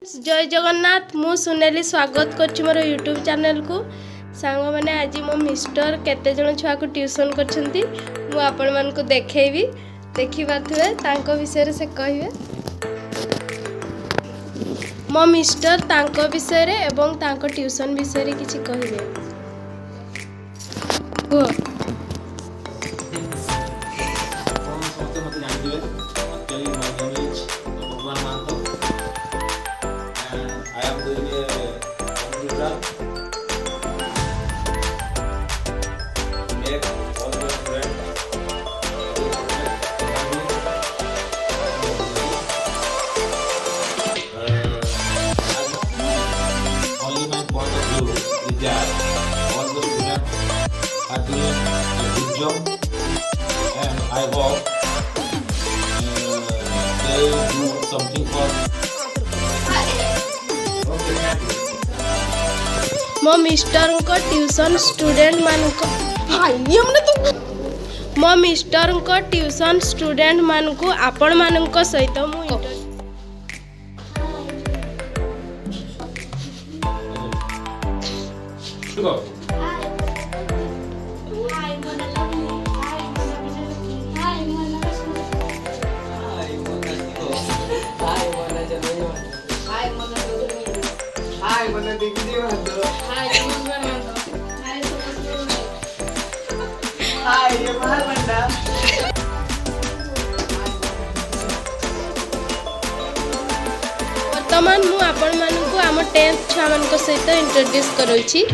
जय जगन्नाथ मु सुनेली स्वागत कर मोर यूट्यूब चैनल को सांग मैंने आज मो मिस्टर केते जन छुआ को ट्यूशन करछंती मु आपण मान को देखेबी देखि पाथुए तांको विषय से कहिवे मो मिस्टर तांको विषय रे एवं तांको ट्यूशन विषय रे किछि कहिवे हो are doing a good job, and I hope they do something for. मो मिस्टर को ट्यूशन स्टूडेंट मान को मो मिस्टर को ट्यूशन स्टूडेंट मान को आपण मान को सहित मु वर्तमान मु आपण मान को आम 10th छुआ मान को सहित इंट्रोड्यूस करूची